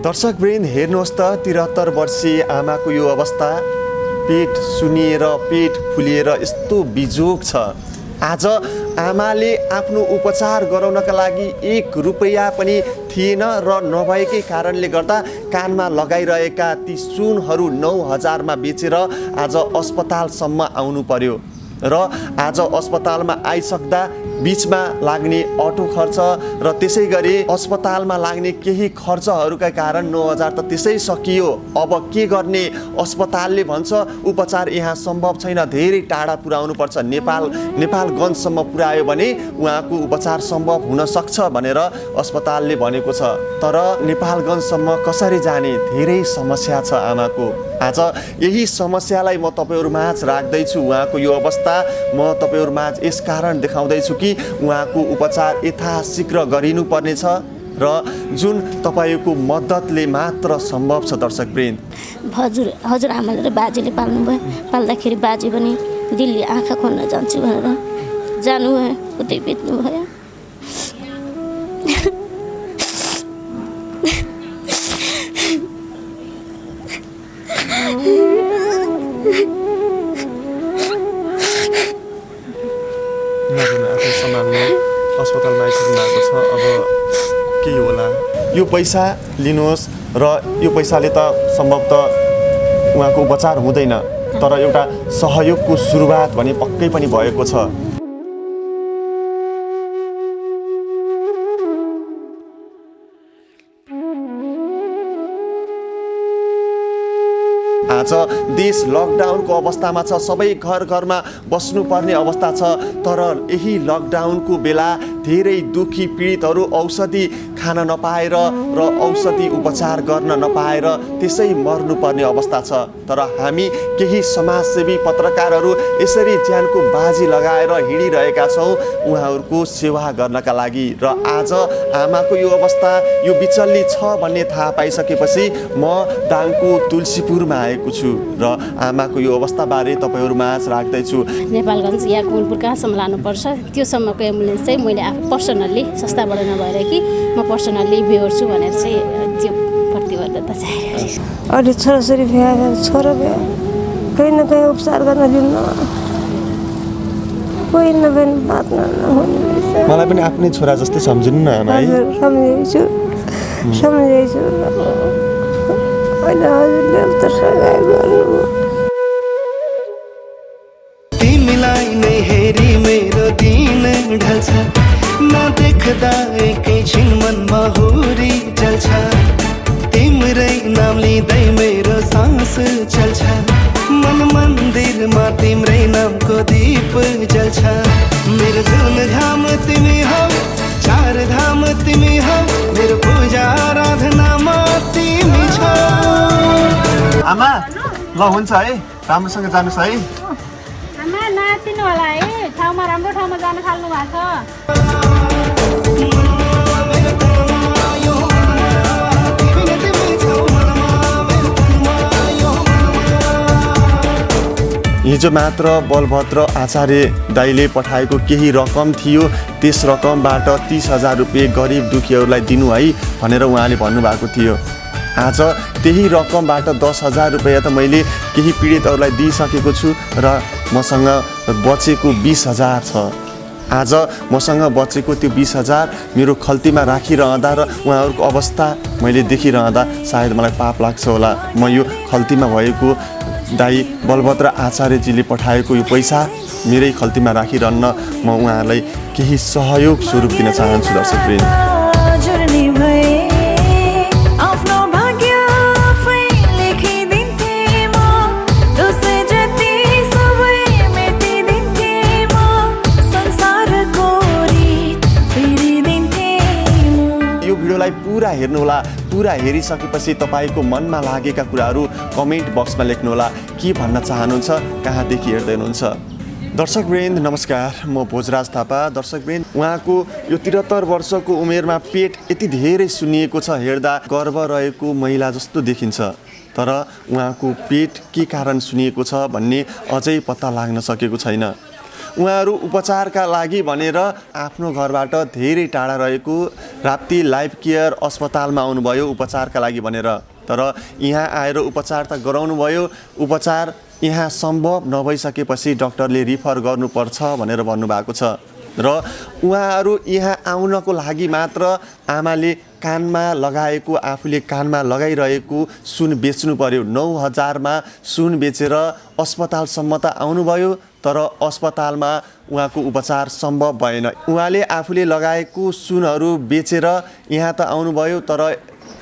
दर्शकवृन्द हेर्नुहोस् त 73 वर्षीय आमाको यो अवस्था, पेट सुनिएर पेट फुलिएर यस्तो बिजोग छ। आज आमाले आफ्नो उपचार गराउनका लागि 1 रुपैयाँ पनि थिएन र नभएकै कारणले गर्दा कानमा लगाइरहेका ती सुनहरू 9,000 मा बेचेर आज अस्पतालसम्म आउनु पर्यो र आज अस्पतालमा आइसक्दा बीचमा लाग्ने अटो खर्च र त्यसै गरी अस्पतालमा लाग्ने केही खर्चहरूका कारण 9,000 त त्यसै सकियो। अब के गर्ने? अस्पतालले भन्छ उपचार यहाँ सम्भव छैन, धेरै टाढा पुर्याउनु पर्छ, नेपालगञ्जसम्म पुर्यायो भने उहाँको उपचार सम्भव हुन सक्छ भनेर अस्पतालले भनेको छ। तर नेपालगञ्जसम्म कसरी जाने? धेरै समस्या छ आमाको। आज यही समस्यालाई म तपाईहरुमाझ राख्दैछु। उहाँको यो अवस्था म तपाईहरुमाझ यस कारण देखाउँदैछु कि उहाँको उपचार यथाशीघ्र गरिनु पर्नेछ र जुन तपाईको मद्दतले मात्र सम्भव छ। दर्शकवृन्द, हजुर आमाले र बाजेले पाल्नु भयो। पाल्दाखेरि बाजे पनि दिल्ली आँखा खोल्न जान्छु भनेर जानुभयो, उतै बित्नु भयो। अस्पतालमा आइसक्नु भएको छ। अब के होला? यो पैसा लिनुहोस् र यो पैसाले त सम्भवतः उहाँको उपचार हुँदैन, तर एउटा सहयोगको सुरुवात भने पक्कै पनि भएको छ। आज देश लकडाउनको अवस्थामा छ, सबै घरमा बस्नुपर्ने अवस्था छ। तर यही लकडाउनको बेला धेरै दुखी पीडितहरू औषधि खान नपाएर र औषधि उपचार गर्न नपाएर त्यसै मर्नुपर्ने अवस्था छ। तर हामी केही समाजसेवी पत्रकारहरू यसरी ज्यानको बाजी लगाएर हिँडिरहेका छौँ उहाँहरूको सेवा गर्नका लागि। र आज आमाको यो अवस्था यो बिचल्ली छ भन्ने थाहा पाइसकेपछि म दाङको तुलसीपुरमा आएको छु र आमाको यो अवस्थाबारे तपाईहरुमाझ राख्दैछु। नेपालगञ्ज या कुलपुर कहाँसम्म लानुपर्छ त्योसम्मको एम्बुलेन्स चाहिँ मैले आफू पर्सनल्ली संस्थाबाट नभएर कि म पर्सनल्ली बेहोर्छु भनेर चाहिँ त्यो प्रतिबद्धता चाहियो। अलि छोराछोरी भ्या छोरा भ्या कहीँ न कहीँ उपचार गर्न दिन्न, कोही नभए बात नहुने। मलाई पनि आफ्नै छोरा जस्तै सम्झिनु न आमा। सम्झेछु तिमीलाई नै हेरी मेरो दिन ढल्छ, नदेख्दा एकैछिन मनमा हुरी जल्छ। तिम्रै नाम लिँदै मेरो सास चल्छ, मन मन्दिरमा तिम्रै नामको दीप जल्छ। मेरो जुन धाम तिमी हौ, 4 धाम तिमी हौ, मेरो पूजा आराधनामा तिमी छौ। आमा ल हुन्छ है, राम्रोसँग जानुस् है। आमा नातिनु होला है, ठाउँमा राम्रो ठाउँमा जान थाल्नु भएको छ। हिजो मात्र बलभद्र आचार्य दाइले पठाएको केही रकम थियो, त्यस रकमबाट 30,000 रुपियाँ गरिब दुखीहरूलाई दिनु है भनेर उहाँले भन्नुभएको थियो। आज त्यही रकमबाट 10,000 रुपियाँ त मैले केही पीडितहरूलाई दिइसकेको छु र मसँग बचेको 20,000 छ। आज मसँग बचेको त्यो 20,000 मेरो खल्तीमा राखिरहँदा र उहाँहरूको अवस्था मैले देखिरहँदा सायद मलाई पाप लाग्छ होला। म यो खल्तीमा भएको दाइ बलभद्र आचार्यजीले पठाएको यो पैसा मेरै खल्तीमा राखिरहन्न म उहाँहरूलाई केही सहयोग स्वरूप दिन चाहन्छु। दर्शकवृन्द, पुरा हेर्नुहोला। पुरा हेरिसकेपछि तपाईको मनमा लागेका कुराहरू कमेन्ट बक्समा लेख्नुहोला। के भन्न चाहनुहुन्छ, कहाँदेखि हेर्दै हुनुहुन्छ? दर्शकवृन्द नमस्कार, म भोजराज थापा। दर्शकवृन्द, उहाँको यो 73 वर्षको उमेरमा पेट यति धेरै सुन्निएको छ, हेर्दा गर्भ रहेको महिला जस्तो देखिन्छ। तर उहाँको पेट के कारण सुन्निएको छ भन्ने अझै पत्ता लाग्न सकेको छैन। उहाँहरू उपचारका लागि भनेर आफ्नो घरबाट धेरै टाढा रहेको राप्ती लाइफ केयर अस्पतालमा आउनुभयो उपचारका लागि भनेर। तर यहाँ आएर उपचार त गराउनु भयो, उपचार यहाँ सम्भव नभइसकेपछि डाक्टरले रिफर गर्नुपर्छ भनेर भन्नुभएको छ। र उहाँहरू यहाँ आउनको लागि मात्र आमाले कानमा लगाएको, आफूले कानमा लगाइरहेको सुन बेच्नु पर्यो। 9,000मा सुन बेचेर अस्पतालसम्म त आउनुभयो, तर अस्पतालमा उहाँको उपचार सम्भव भएन। उहाँले आफूले लगाएको सुनहरू बेचेर यहाँ त आउनुभयो, तर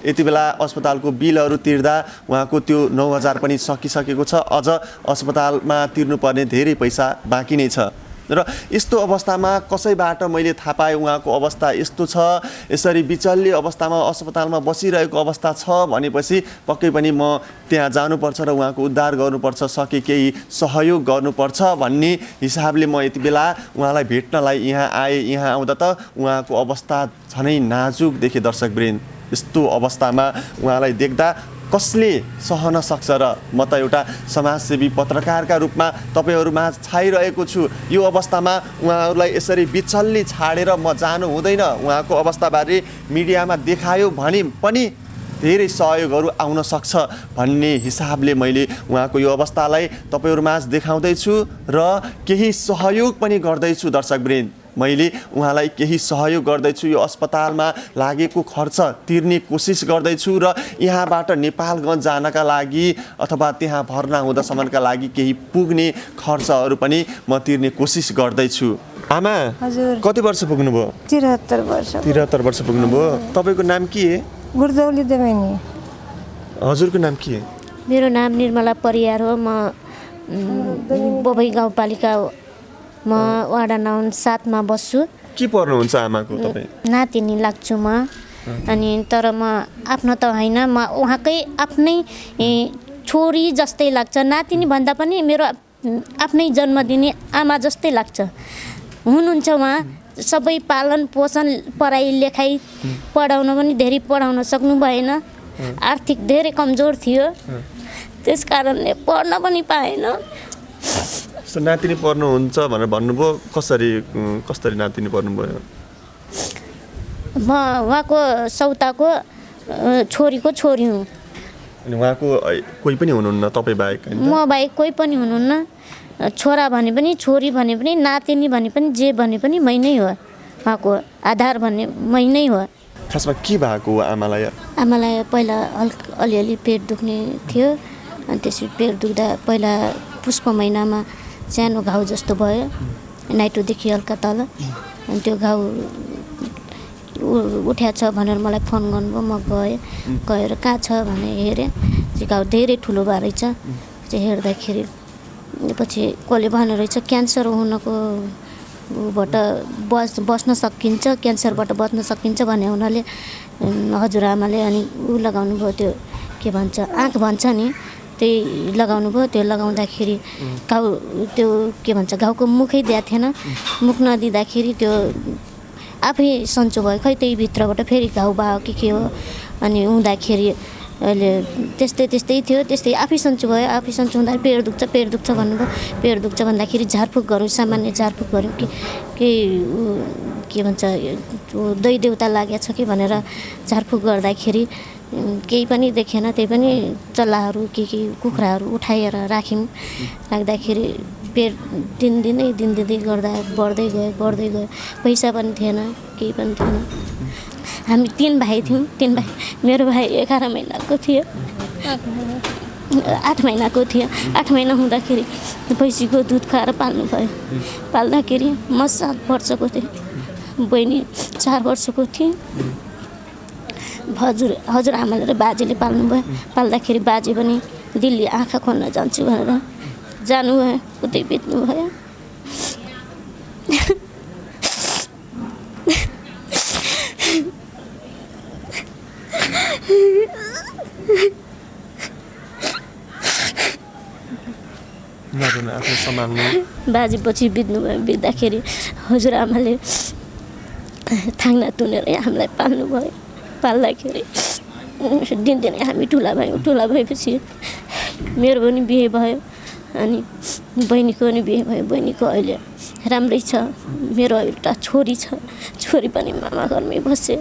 यति बेला अस्पतालको बिलहरू तिर्दा उहाँको त्यो 9,000 पनि सकिसकेको छ। अझ अस्पतालमा तिर्नुपर्ने धेरै पैसा बाँकी नै छ। र यस्तो अवस्थामा कसैबाट मैले थाहा पाएँ उहाँको अवस्था यस्तो छ, यसरी बिचल्ली अवस्थामा अस्पतालमा बसिरहेको अवस्था छ भनेपछि पक्कै पनि म त्यहाँ जानुपर्छ र उहाँको उद्धार गर्नुपर्छ, सके केही सहयोग गर्नुपर्छ भन्ने हिसाबले म यति बेला उहाँलाई भेट्नलाई यहाँ आएँ। यहाँ आउँदा त उहाँको अवस्था झनै नाजुक देखेँ दर्शकवृन्द। यस्तो अवस्थामा उहाँलाई देख्दा कसले सहन सक्छ र? म त एउटा समाजसेवी पत्रकारका रूपमा तपाईँहरूमा छाइरहेको छु। यो अवस्थामा उहाँहरूलाई यसरी बिचल्ली छाडेर म जानु हुँदैन। उहाँको अवस्थाबारे मिडियामा देखायो भने पनि धेरै सहयोगहरू आउन सक्छ भन्ने हिसाबले मैले उहाँको यो अवस्थालाई तपाईँहरूमाझ देखाउँदैछु र केही सहयोग पनि गर्दैछु दर्शकवृन्द। मैले उहाँलाई केही सहयोग गर्दैछु, यो अस्पतालमा लागेको खर्च तिर्ने कोसिस गर्दैछु र यहाँबाट नेपालगञ्ज जानका लागि अथवा त्यहाँ भर्ना हुँदासम्मका लागि केही पुग्ने खर्चहरू पनि म तिर्ने कोसिस गर्दैछु। आमा हजुर कति वर्ष पुग्नुभयो? 73 वर्ष। 73 वर्ष पुग्नुभयो। तपाईँको नाम के हो? गुरदौली देमेनी। हजुरको नाम के हो? मेरो नाम निर्मला परियार हो। म बबई गाउँपालिका म वाडा नम्बर 7 मा बस्छु। के पर्नुहुन्छ आमाको तपाईँ? नातिनी लाग्छु म। अनि तर म आफ्नो त होइन, म उहाँकै आफ्नै छोरी जस्तै लाग्छ। नातिनी भन्दा पनि मेरो आफ्नै जन्म दिने आमा जस्तै लाग्छ। हुनुहुन्छ उहाँ, सबै पालन पोषण पढाइ लेखाइ पढाउन पनि धेरै पढाउन सक्नु भएन। आर्थिक धेरै कमजोर थियो, त्यस कारणले पढ्न पनि पाएन। नातिनी पर्नुहुन्छ भनेर भन्नुभयो, कसरी नातिनी पर्नुभयो? म उहाँको सौताको छोरीको छोरी हुँ। अनि उहाँको कोही पनि हुनुहुन्न तपाईँ बाहेक? म बाहेक कोही पनि हुनुहुन्न। छोरा भने पनि, छोरी भने पनि, नातिनी भने पनि, जे भने पनि मै नै हो। उहाँको आधार भन्ने मै नै हो। खासमा के भएको हो आमालाई? आमालाई पहिला अलिअलि पेट दुख्ने थियो। अनि त्यसपछि पेट दुख्दा पहिला पुसको महिनामा सानो घाउ जस्तो भयो, नाइटोदेखि हल्का तल। अनि त्यो घाउ उठ्या छ भनेर मलाई फोन गर्नुभयो। म गएर कहाँ छ भने हेरेँ, त्यो घाउ धेरै ठुलो भएर रहेछ। त्यो हेर्दाखेरि पछि कसले भन्नु रहेछ क्यान्सर हुनको बाट बस्न सकिन्छ, क्यान्सरबाट बच्न सकिन्छ भन्ने हुनाले हजुरआमाले अनि लगाउनु भयो, त्यो के भन्छ आँख भन्छ नि, त्यही लगाउनु भयो। त्यो लगाउँदाखेरि घाउ त्यो के भन्छ घाउको मुखै दिएको थिएन। मुख नदिँदाखेरि त्यो आफै सन्चो भयो, खै त्यही भित्रबाट फेरि घाउ भयो के हो। अनि हुँदाखेरि अहिले त्यस्तै थियो, त्यस्तै आफै सन्चो भयो। आफै सन्चो हुँदा पेट दुख्छ भन्नुभयो। पेट दुख्छ भन्दाखेरि झारफुक गऱ्यौँ, सामान्य झारफुक गऱ्यौँ कि के भन्छ दै देउता लागेको छ कि भनेर झारफुक गर्दाखेरि केही पनि देखेन। त्यही पनि चल्लाहरू के कुखुराहरू उठाएर राख्दाखेरि पेट दिनदिनै गर्दा बढ्दै गयो। पैसा पनि थिएन, केही पनि थिएन। हामी 3 भाइ थियौँ। 3 भाइ, मेरो भाइ 11 महिनाको थियो, 8 महिनाको थियो। 8 महिना हुँदाखेरि भैँसीको दुध खुवाएर पाल्नु भयो। पाल्दाखेरि म 7 वर्षको थिएँ, बहिनी 4 वर्षको थिएँ। हजुरआमाले र बाजेले पाल्नुभयो। पाल्दाखेरि बाजे पनि दिल्ली आँखा खोल्न जान्छु भनेर जानुभयो, उतै बित्नु भयो। बाजे पछि बित्नुभयो। बित्दाखेरि हजुरआमाले थाङ्ना तुनेर हामीलाई पाल्नुभयो। पाल्दाखेरि दिनदिनै हामी ठुला भयौँ। ठुला भएपछि मेरो पनि बिहे भयो, अनि बहिनीको पनि बिहे भयो। बहिनीको अहिले राम्रै छ। मेरो एउटा छोरी छ, छोरी पनि मामा घरमै बसे।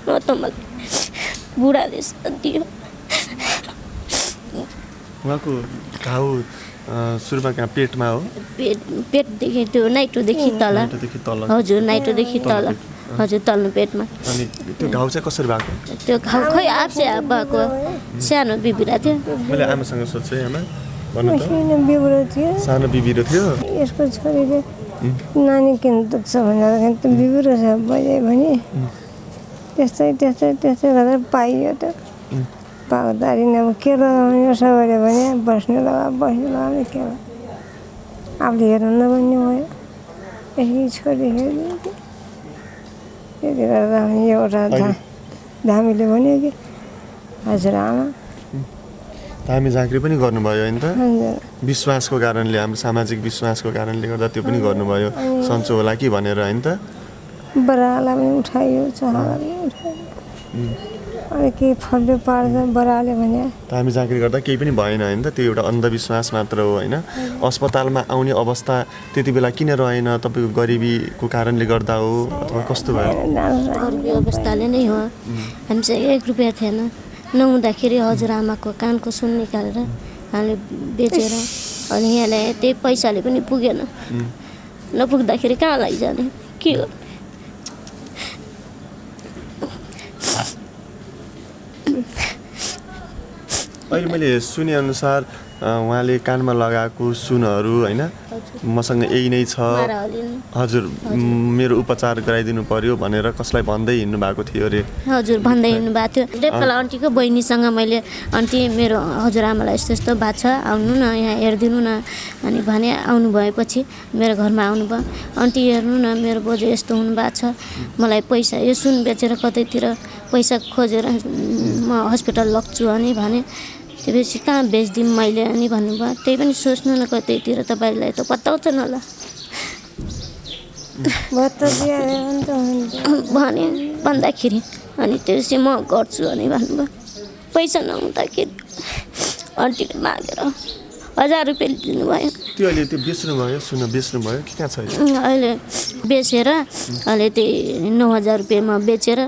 न त मलाई बुढाले दियो। उहाँको घाउ सुरुमा कहाँ पेटमा हो? पेटदेखि त्यो नाइटोदेखि तल। हजुर, नाइटोदेखि तल। हजुर, तल्लो पेटमा। अनि त्यो घाउ चाहिँ कसरी भएको? त्यो घाउ खै आफसे भएको सानो बिबिरा थियो। मैले आमासँग सोध्छु आमा भन्नु त। बिग्रो थियो। सानो बिबिरो थियो। यसको छोरीले नानी किन दुख्छ भनेर त बिग्रो छ बजायो भने त्यस्तै गर्दा पाइयो त। पाउँदाखेरि अब के लगाउने उसो गऱ्यो भने बस्नु लगाउने के हो आफूले हेर्नु नभन्ने भयो। यसरी छोरी हेर्यो त्यति गर्दा एउटा धामीले भन्यो कि हजुरआमा धामी झाँक्री पनि गर्नुभयो होइन त? हजुर। विश्वासको कारणले, हाम्रो सामाजिक विश्वासको कारणले गर्दा त्यो पनि गर्नुभयो। सन्चो होला कि भनेर होइन त? बरालाई पनि उठाइयो, चहालाई पनि उठाइयो। अनि केही फल्यो पार्छ बराले भने। धामी झाँक्री गर्दा केही पनि भएन होइन त? त्यो एउटा अन्धविश्वास मात्र हो होइन? अस्पतालमा आउने अवस्था त्यति बेला किन रहेन? तपाईँको गरिबीको कारणले गर्दा हो अथवा कस्तो भयो? गरिबी अवस्थाले नै हो। हामीसँग 1 रुपियाँ थिएन। नहुँदाखेरि हजुरआमाको कानको सुन निकालेर हामीले बेचेर अनि यहाँ ल्याएँ। त्यही पैसाले पनि पुगेन। नपुग्दाखेरि कहाँ लैजाने के हो? अहिले मैले सुनेअनुसार उहाँले कानमा लगाएको सुनहरू होइन मसँग यही नै छ, हजुर मेरो उपचार गराइदिनु पर्यो भनेर कसलाई भन्दै हिँड्नु भएको थियो अरे? हजुर, भन्दै हिँड्नु भएको थियो। रेपकाला आन्टीको बहिनीसँग मैले आन्टी मेरो हजुरआमालाई यस्तो यस्तो भएको छ, आउनु न यहाँ हेरिदिनु न अनि भने। आउनु भएपछि मेरो घरमा आउनुभयो। आन्टी हेर्नु न मेरो बोजू यस्तो हुनुभएको छ, मलाई पैसा यो सुन बेचेर कतैतिर पैसा खोजेर म हस्पिटल लग्छु अनि भने। त्यसपछि कहाँ बेचिदिउँ मैले अनि भन्नुभयो। त्यही पनि सोच्नु न कतैतिर तपाईँलाई त पत्ताउँछ न होला भने भन्दाखेरि अनि त्यसपछि म गर्छु अनि भन्नुभयो। पैसा नहुँदाखेरि आन्टीले मागेर 1000 रुपियाँ दिनुभयो। त्यो अहिले त्यो बेच्नुभयो, सुन बेच्नुभयो कि कहाँ छ? अहिले बेचेर अहिले त्यही 9000 रुपियाँमा बेचेर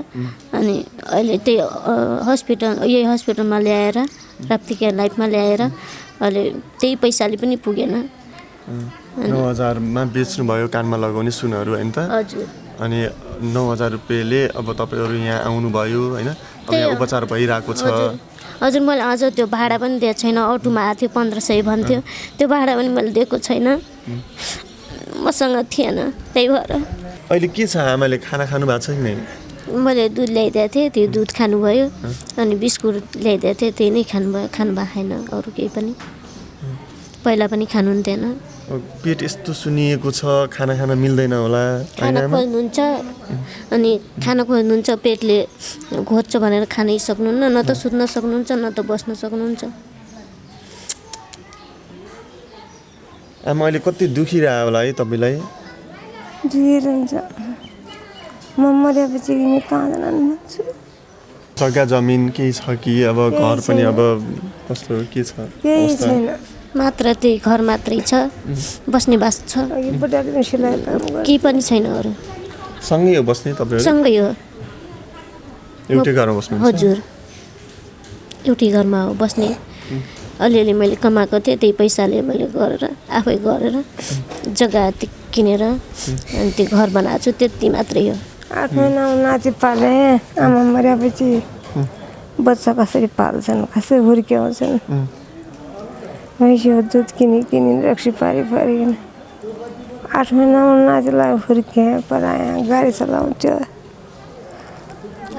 अनि अहिले त्यही यही हस्पिटलमा ल्याएर प्राप्ति केयर लाइफमा ल्याएर अहिले त्यही पैसाले पनि पुगेन। 9000मा बेच्नुभयो कानमा लगाउने सुनहरू होइन त? हजुर। अनि 9000 रुपियाँले अब तपाईँहरू यहाँ आउनुभयो होइन? अब यहाँ उपचार भइरहेको छ। हजुर, मैले अझ त्यो भाडा पनि दिएको छैन। अटोमा आएको थियो 1500 भन्थ्यो, त्यो भाडा पनि मैले दिएको छैन, मसँग थिएन। त्यही भएर अहिले के छ? आमाले खाना खानु भएको छ कि नै? मैले दुध ल्याइदिएको थिएँ, त्यो दुध खानुभयो अनि बिस्कुट ल्याइदिएको थिएँ, त्यही नै खानुभयो। खानु भएको छैन अरू केही पनि। पहिला पनि खानुहुन्थेन। पेट यस्तो सुनिएको छ, खाना खान मिल्दैन होला? खाना खोज्नुहुन्छ अनि खाना खोज्नुहुन्छ, पेटले घोज्छ भनेर खानै सक्नुहुन्न। न त सुत्न सक्नुहुन्छ न त बस्न सक्नुहुन्छ। आमा अहिले कति दुखिरह्यो होला है तपाईँलाई? दुखिरहन्छ। म मरेपछि कहाँ जान भन्छु। जग्गा जमिन केही छ कि अब घर पनि अब कस्तो के छ? केही छैन, मात्र त्यही घर मात्रै छ, बस्ने बास छ, केही पनि छैन अरू। सँगै हो बस्ने तपाईँहरू? सँगै हो, एउटै घरमा बस्नुहुन्छ? हजुर, एउटै घरमा हो बस्ने। अलिअलि मैले कमाएको थिएँ, त्यही पैसाले मैले गरेर आफै गरेर जग्गा किनेर अनि त्यो घर बनाएको छु, त्यति मात्रै हो। 8 महिना नाति पालेँ। आमा मरेपछि बच्चा कसरी पाल्छन्, कसरी हुर्क्याउँछन्। भैँसी दुध किनी रक्सी पारिकन 8 महिनामा नातिलाई हुर्क्याएँ, पढाएँ, गाडी चलाउँथ्यो।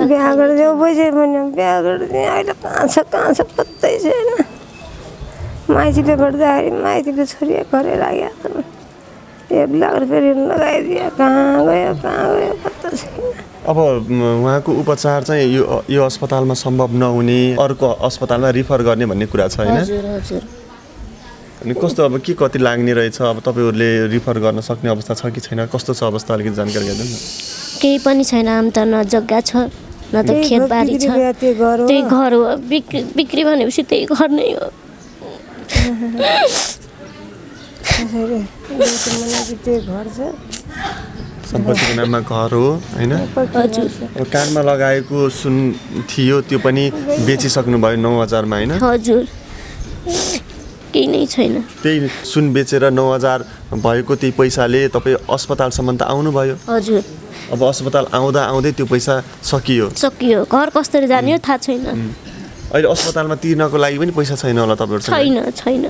बिहा गरिदियो बुझेँ भने बिहा गरिदिएँ। अहिले कहाँ छ पत्तै छैन। माइतीले गर्दाखेरि माइतीले छोरी घरै लाग्यो। 1 लाख रुपियाँ ऋण लगाइदियो, कहाँ गयो पत्ता छैन। अब उहाँको उपचार चाहिँ यो अस्पतालमा सम्भव नहुने, अर्को अस्पतालमा रिफर गर्ने भन्ने कुरा छ होइन? हजुर हजुर। अनि कस्तो अब के कति लाग्ने रहेछ? अब तपाईँहरूले रिफर गर्न सक्ने अवस्था छ कि छैन? कस्तो छ अवस्था अलिकति जानकारी गरिदिनु न। केही पनि छैन। आम त न जग्गा छ न त खेतबारी छ, त्यही घर हो। बिक्री भनेपछि त्यही घर नै हो। त्यसरी मलाई त्यो घर छ सम्पत्तिको नाममा घर हो होइन हजुर अब कानमा लगाएको सुन थियो त्यो पनि बेचिसक्नुभयो 9,000मा होइन हजुर केही नै छैन त्यही सुन बेचेर 9,000 भएको त्यही पैसाले तपाईँ अस्पतालसम्म त आउनुभयो हजुर अब अस्पताल आउँदा आउँदै त्यो पैसा सकियो सकियो घर कसरी जाने हो थाहा छैन अहिले अस्पतालमा तिर्नको लागि पनि पैसा छैन होला तपाईँहरूसँग छैन छैन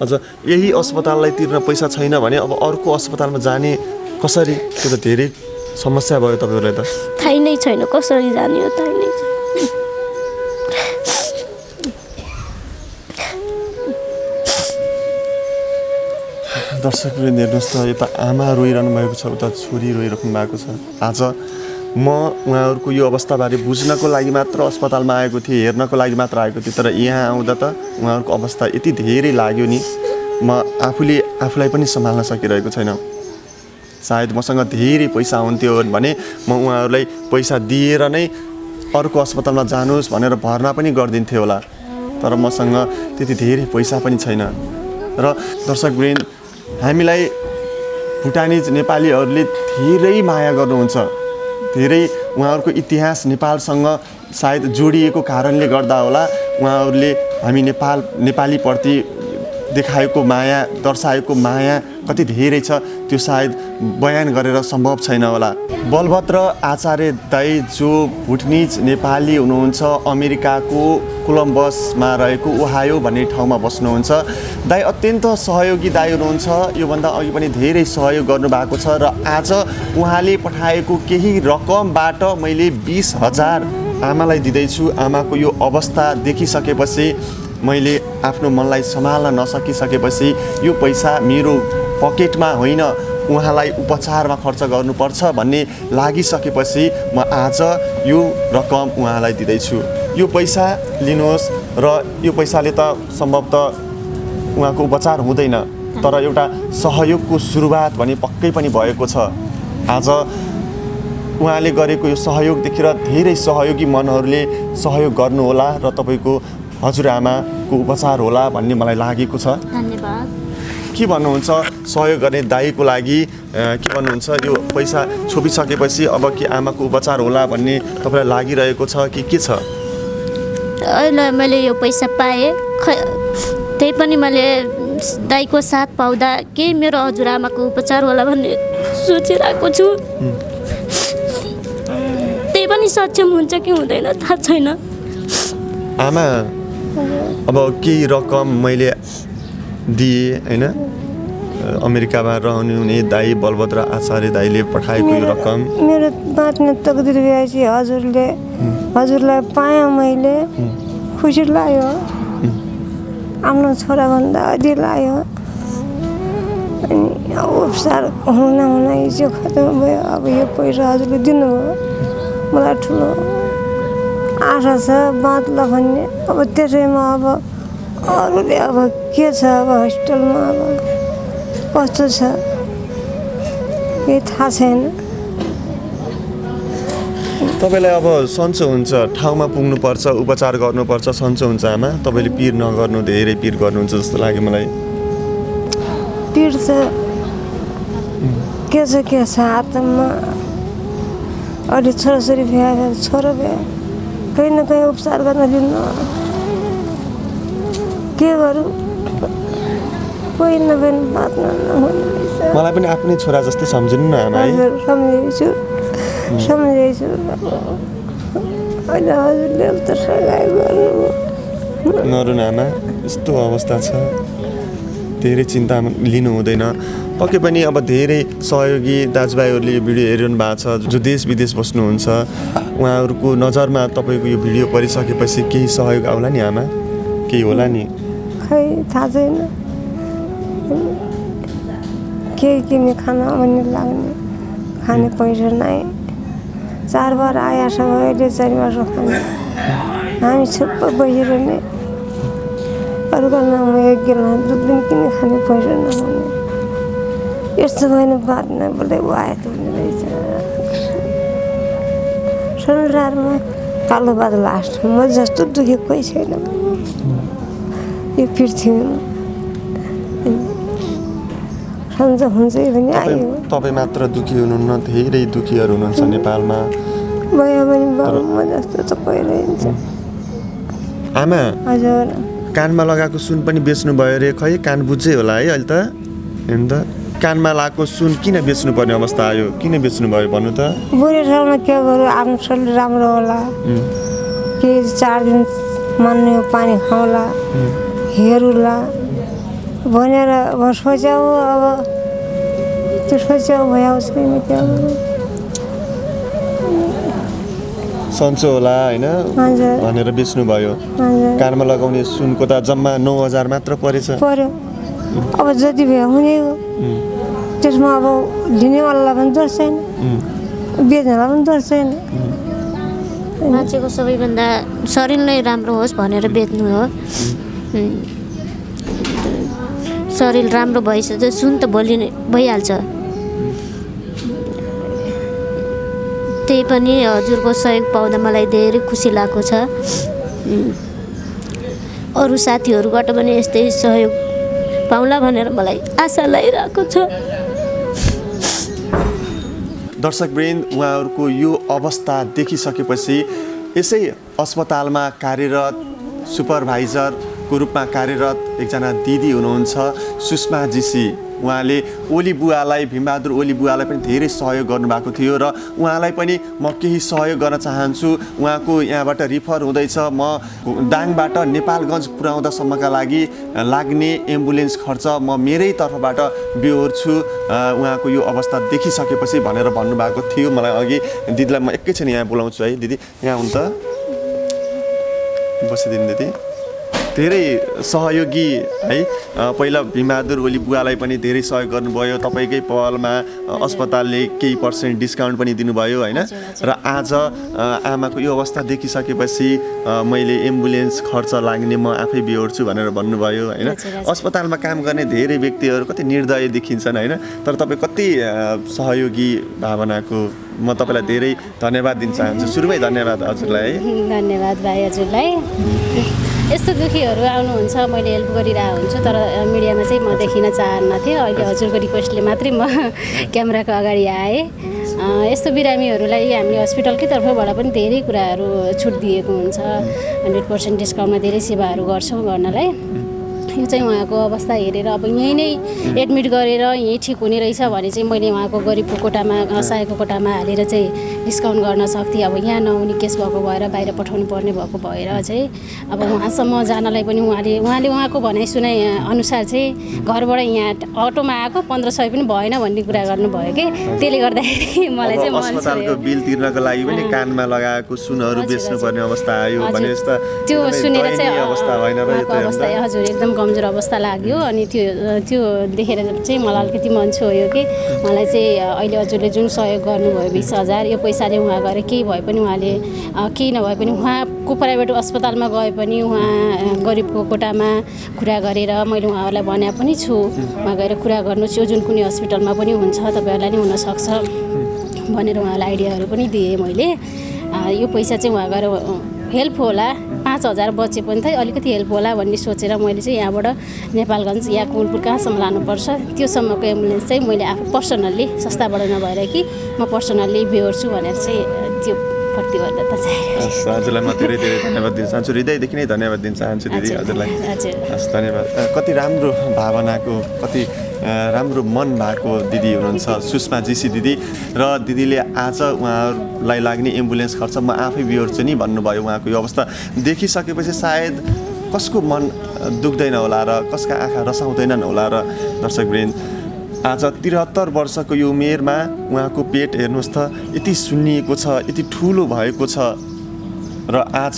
अझ यही अस्पताललाई तिर्न पैसा छैन भने अब अर्को अस्पतालमा जाने कसरी त्यो त धेरै समस्या भयो तपाईँहरूलाई त थाहै नै छैन कसरी जाने हो थाहै नै छैन दर्शकले हेर्नुहोस् त यता आमा रोइरहनु भएको छ उता छोरी रोइराख्नु भएको छ आज म उहाँहरूको यो अवस्थाबारे बुझ्नको लागि मात्र अस्पतालमा आएको थिएँ हेर्नको लागि मात्र आएको थिएँ तर यहाँ आउँदा त उहाँहरूको अवस्था यति धेरै लाग्यो नि म आफूलाई पनि सम्हाल्न सकिरहेको छैन सायद मसँग धेरै पैसा हुन्थ्यो भने म उहाँहरूलाई पैसा दिएर नै अर्को अस्पतालमा जानुहोस् भनेर भर्ना पनि गरिदिन्थेँ होला तर मसँग त्यति धेरै पैसा पनि छैन र दर्शकवृन्द हामीलाई भुटानिज नेपालीहरूले धेरै माया गर्नुहुन्छ धेरै उहाँहरूको इतिहास नेपालसँग सायद जोडिएको कारणले गर्दा होला उहाँहरूले हामी नेपालीप्रति देखाएको माया दर्शाएको माया कति धेरै छ त्यो सायद बयान गरेर सम्भव छैन होला बलभद्र आचार्य दाई जो भुटनिज नेपाली हुनुहुन्छ अमेरिकाको कोलम्बसमा रहेको ओहायो भन्ने ठाउँमा बस्नुहुन्छ दाई अत्यन्त सहयोगी दाई हुनुहुन्छ योभन्दा अघि पनि धेरै सहयोग गर्नुभएको छ र आज उहाँले पठाएको केही रकमबाट मैले 20,000 आमालाई दिँदैछु आमाको यो अवस्था देखिसकेपछि मैले आफ्नो मनलाई सम्हाल्न नसकिसकेपछि यो पैसा मेरो पकेटमा होइन उहाँलाई उपचारमा खर्च गर्नुपर्छ भन्ने लागिसकेपछि म आज यो रकम उहाँलाई दिँदैछु यो पैसा लिनुहोस् र यो पैसाले त सम्भवतः उहाँको उपचार हुँदैन तर एउटा सहयोगको सुरुवात भने पक्कै पनि भएको छ आज उहाँले गरेको यो सहयोग देखेर धेरै सहयोगी मनहरूले सहयोग गर्नुहोला र तपाईँको हजुरआमाको उपचार होला भन्ने मलाई लागेको छ धन्यवाद के भन्नुहुन्छ सहयोग गर्ने दाइको लागि के भन्नुहुन्छ यो पैसा छोपिसकेपछि अब के आमाको उपचार होला भन्ने तपाईँलाई लागिरहेको छ कि के छ अहिले मैले यो पैसा पाएँ त्यही पनि मैले दाइको साथ पाउँदा केही मेरो हजुरआमाको उपचार होला भन्ने सोचिरहेको छु त्यही पनि सक्षम हुन्छ कि हुँदैन थाहा छैन आमा अब केही रकम मैले दिएँ होइन अमेरिकामा रहनुहुने दाई बलभद्र आचार्य दाईले पठाएको यो रकम मेरो बाँच्ने तकदिर भएपछि हजुरलाई पाएँ मैले खुसी लाग्यो आफ्नो छोराभन्दा अझै लाग्यो अनि उपचार हुन हिजो खतम भयो अब यो पैसा हजुरले दिनुभयो मलाई ठुलो आशा छ बाँच्ला भन्ने अब त्यसैमा अब अरूले अब के छ अब हस्पिटलमा अब कस्तो छ केही थाहा छैन तपाईँलाई अब सन्चो हुन्छ ठाउँमा पुग्नुपर्छ उपचार गर्नुपर्छ सन्चो हुन्छ आमा तपाईँले पिर नगर्नु धेरै पिर गर्नुहुन्छ जस्तो लाग्यो मलाई पिर छ के छ हातमा अलि छोराछोरी भ्यायो छोरो भ्यायो कहीँ न कहीँ उपचार गर्न दिनु के गरौँ कोही नभए बाँच्न नहुने मलाई पनि आफ्नै छोरा जस्तै सम्झिनु न आमा है हजुर सम्झेछु अहिले हजुरले त सघाइ गर्नु नरुन आमा यस्तो अवस्था छ धेरै चिन्ता लिनु हुँदैन पक्कै पनि अब धेरै सहयोगी दाजुभाइहरूले यो भिडियो हेरिरहनु भएको छ जो देश विदेश बस्नुहुन्छ उहाँहरूको नजरमा तपाईँको यो भिडियो परिसकेपछि केही सहयोग आउला नि आमा केही होला नि खै थाहा छैन केही किने खाना भन्ने लाग्ने खाने पैसा नै 4 बार आया छ अहिले 4 बार खाने हामी छुप्प बसिरहने अरूको नाममा 1 गिलास दुध पनि किने खाने पैसा नहुने यस्तो भएन बात नबोले आयो त हुने रहेछ संसारमा कालो बादल लास्ट म जस्तो दुखे कोही छैन यो पिर्थ्यो सन्चो हुन्छ भने आयो तपाईँ मात्र दुखी हुनुहुन्न, धेरै दुखीहरू हुनुहुन्छ नेपालमा। भयो भने बाबुमा जस्तो त भइरहन्छ। आमा हजुर कानमा लगाएको सुन पनि बेच्नुभयो अरे, खै कान बुझ्दै होला है अहिले त? हेर्नु त कानमा लगाएको सुन किन बेच्नुपर्ने अवस्था आयो, किन बेच्नुभयो भन्नु त? बुढेसकालमा के गर्नु, आफ्नो शरीर राम्रो होला, के 4 दिन मान्ने पानी खाउँला, हेरुला भनेर सोच्याउ। अब त्यो सोच्याउ भयो छैन, क्या सन्चो होला होइन हजुर भनेर बेच्नुभयो। हजुर कानमा लगाउने सुनको त जम्मा 9,000 मात्र परेछ। पर्यो। अब जति भयो हुने हो, त्यसमा अब लिनेवाला पनि दोष छैन, बेच्नेवाला पनि दोष छैन। मान्छेको सबैभन्दा शरीर नै राम्रो होस् भनेर बेच्नु हो। शरीर राम्रो भइसक्यो सुन त भोलि नै भइहाल्छ। त्यही पनि हजुरको सहयोग पाउँदा मलाई धेरै खुसी लागेको छ। अरू साथीहरूबाट पनि यस्तै सहयोग पाउला भनेर मलाई आशा लागिरहेको छ। दर्शकवृन्द, उहाँहरूको यो अवस्था देखिसकेपछि यसै अस्पतालमा कार्यरत सुपरभाइजरको रूपमा कार्यरत एकजना दिदी हुनुहुन्छ सुषमा जीसी। उहाँले ओली बुवालाई, भीमबहादुर ओली बुवालाई पनि धेरै सहयोग गर्नुभएको थियो र उहाँलाई पनि म केही सहयोग गर्न चाहन्छु। उहाँको यहाँबाट रिफर हुँदैछ, म दाङबाट नेपालगञ्ज पुर्याउँदासम्मका लागि लाग्ने एम्बुलेन्स खर्च म मेरै तर्फबाट बेहोर्छु, उहाँको यो अवस्था देखिसकेपछि भनेर भन्नुभएको थियो। मलाई अघि दिदीलाई म एकैछिन यहाँ बोलाउँछु है। दिदी यहाँ हुन् त, बसिदिनु दिदी। धेरै सहयोगी है, पहिला भीमबहादुर ओली बुवालाई पनि धेरै सहयोग गर्नुभयो, तपाईँकै पहलमा अस्पतालले केही % डिस्काउन्ट पनि दिनुभयो होइन। र आज आमाको यो अवस्था देखिसकेपछि मैले एम्बुलेन्स खर्च लाग्ने म आफै बेहोर्छु भनेर भन्नुभयो होइन। अस्पतालमा काम गर्ने धेरै व्यक्तिहरू कति निर्दय देखिन्छन् होइन, तर तपाईँ कति सहयोगी भावनाको, म तपाईँलाई धेरै धन्यवाद दिन चाहन्छु। सुरुमै धन्यवाद हजुरलाई है। धन्यवाद भाइ हजुरलाई। यस्तो दुखीहरू आउनुहुन्छ, मैले हेल्प गरिरहेको हुन्छु, तर मिडियामा चाहिँ म देखिन चाहन्नथेँ। अहिले हजुरको रिक्वेस्टले मात्रै म क्यामेराको अगाडि आएँ। यस्तो बिरामीहरूलाई हामीले हस्पिटलकै तर्फबाट पनि धेरै कुराहरू छुट दिएको हुन्छ, 100% डिस्काउन्टमा धेरै सेवाहरू गर्छौँ गर्नलाई। यो चाहिँ उहाँको अवस्था हेरेर अब यहीँ नै एडमिट गरेर यहीँ ठिक हुने रहेछ भने चाहिँ मैले उहाँको गरिबको कोटामा, असहायको कोटामा हालेर चाहिँ डिस्काउन्ट गर्न सक्थेँ। अब यहाँ नहुने केस भएको भएर बाहिर पठाउनु पर्ने भएको भएर चाहिँ अब उहाँसम्म जानलाई पनि उहाँले उहाँको भनाइ अनुसार चाहिँ घरबाट यहाँ अटोमा आएको 1500 पनि भएन भन्ने कुरा गर्नुभयो कि, त्यसले गर्दाखेरि मलाई चाहिँ अस्पतालको बिल तिर्नको लागि पनि कानमा लगाएको सुनहरू बेच्नुपर्ने अवस्था आयो भने जस्तो त्यो सुनेर चाहिँ अवस्था होइन र यो अवस्था हजुर एकदम कमजोर अवस्था लाग्यो। अनि त्यो देखेर चाहिँ मलाई अलिकति मन छोयो कि मलाई चाहिँ अहिले हजुरले जुन सहयोग गर्नुभयो 20,000, यो पैसाले उहाँ गएर केही भए पनि उहाँले केही नभए पनि उहाँको प्राइभेट अस्पतालमा गए पनि उहाँ गरिबको कोटामा कुरा गरेर मैले उहाँहरूलाई भने पनि छु, उहाँ गएर कुरा गर्नुहोस्, यो जुन कुनै हस्पिटलमा पनि हुन्छ, तपाईँहरूलाई नै हुनसक्छ भनेर उहाँलाई आइडियाहरू पनि दिएँ मैले। यो पैसा चाहिँ उहाँ गएर हेल्प होला, 5,000 बचे पनि त अलिकति हेल्प होला भन्ने सोचेर मैले चाहिँ यहाँबाट नेपालगञ्ज या कुलपुर कहाँसम्म लानुपर्छ त्योसम्मको एम्बुलेन्स चाहिँ मैले आफू पर्सनल्ली, संस्थाबाट नभएर कि म पर्सनल्ली बेहोर्छु भनेर चाहिँ त्यो प्रतिबद्धता चाहिँ। हजुरलाई म धेरै धेरै धन्यवाद दिन चाहन्छु, हृदयदेखि नै धन्यवाद दिन चाहन्छु दिदी हजुरलाई। हस् धन्यवाद। कति राम्रो भावनाको, कति राम्रो मन भएको दिदी हुनुहुन्छ सुषमा जीसी दिदी। र दिदीले आज उहाँहरूलाई लाग्ने एम्बुलेन्स खर्च म आफै बेहोर्छु नि भन्नुभयो। उहाँको यो अवस्था देखिसकेपछि सायद कसको मन दुख्दैन होला र कसका आँखा रसाउँदैनन् होला। र दर्शकवृन्द, आज 73 वर्षको यो उमेरमा उहाँको पेट हेर्नुहोस् त यति सुन्निएको छ, यति ठुलो भएको छ र आज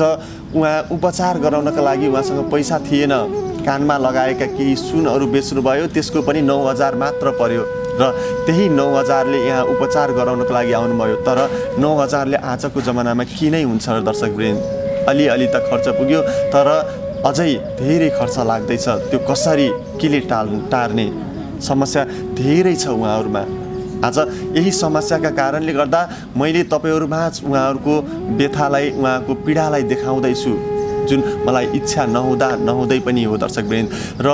उहाँ उपचार गराउनका लागि उहाँसँग पैसा थिएन। कानमा लगाएका केही सुनहरू बेच्नुभयो, त्यसको पनि 9,000 मात्र पर्यो र त्यही 9,000ले यहाँ उपचार गराउनको लागि आउनुभयो। तर 9,000ले आजको जमानामा के नै हुन्छ र दर्शकवृन्द, अलिअलि त खर्च पुग्यो, तर अझै धेरै खर्च लाग्दैछ। त्यो कसरी केले टार्ने समस्या धेरै छ उहाँहरूमा। आज यही समस्याका कारणले गर्दा मैले तपाईँहरूमा उहाँहरूको व्यथालाई, उहाँको पीडालाई देखाउँदैछु। जुन मलाई इच्छा नहुँदै पनि हो दर्शकवृन्द। र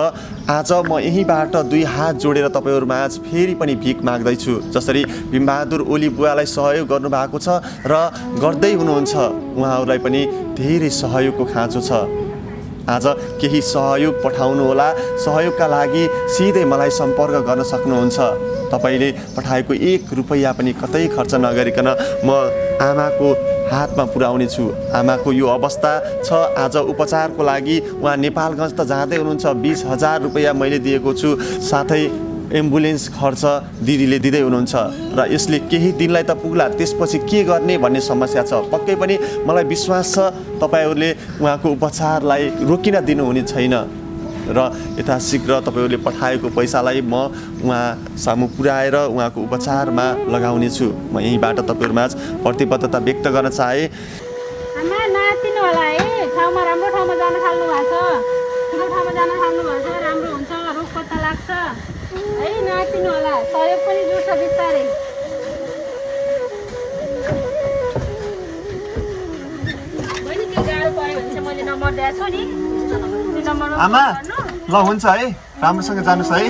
आज म यहीँबाट 2 हात जोडेर तपाईँहरूमा आज फेरि पनि भिख माग्दैछु। जसरी भीमबहादुर ओली बुवालाई सहयोग गर्नुभएको छ र गर्दै हुनुहुन्छ, उहाँहरूलाई पनि धेरै सहयोगको खाँचो छ। आज केही सहयोग पठाउनु होला, सहयोगका लागि सिधै मलाई सम्पर्क गर्न सक्नुहुन्छ। तपाईँले पठाएको 1 रुपैयाँ पनि कतै खर्च नगरिकन म आमाको हातमा पुर्याउने छु। आमाको यो अवस्था छ, आज उपचारको लागि उहाँ नेपालगञ्ज त जाँदै हुनुहुन्छ। 20,000 रुपैयाँ मैले दिएको छु, साथै एम्बुलेन्स खर्च दिदीले दिँदै हुनुहुन्छ र यसले केही दिनलाई त पुग्ला, त्यसपछि के गर्ने भन्ने समस्या छ। पक्कै पनि मलाई विश्वास छ तपाईँहरूले उहाँको उपचारलाई रोकिन दिनुहुने छैन र यथाशीघ्र तपाईँहरूले पठाएको पैसालाई म उहाँ सामु पुर्याएर उहाँको उपचारमा लगाउने छु। म यहीँबाट तपाईँहरूमा प्रतिबद्धता व्यक्त गर्न चाहे। आमा नातिनु होला है, ठाउँमा राम्रो ठाउँमा जान थाल्नु भएको छ, ठुलो ठाउँमा जान थाल्नु भएको छ, राम्रो हुन्छ, रोग पत्ता लाग्छ है। नातिनु होला, सहयोग पनि जुट्छ बिस्तारै। बहिनी त्यो गाह्रो पऱ्यो भने चाहिँ मैले नम्बर दिएको छु नि, त्यो नम्बरमा आमा ल हुन्छ है, राम्रोसँग जानुहोस् है।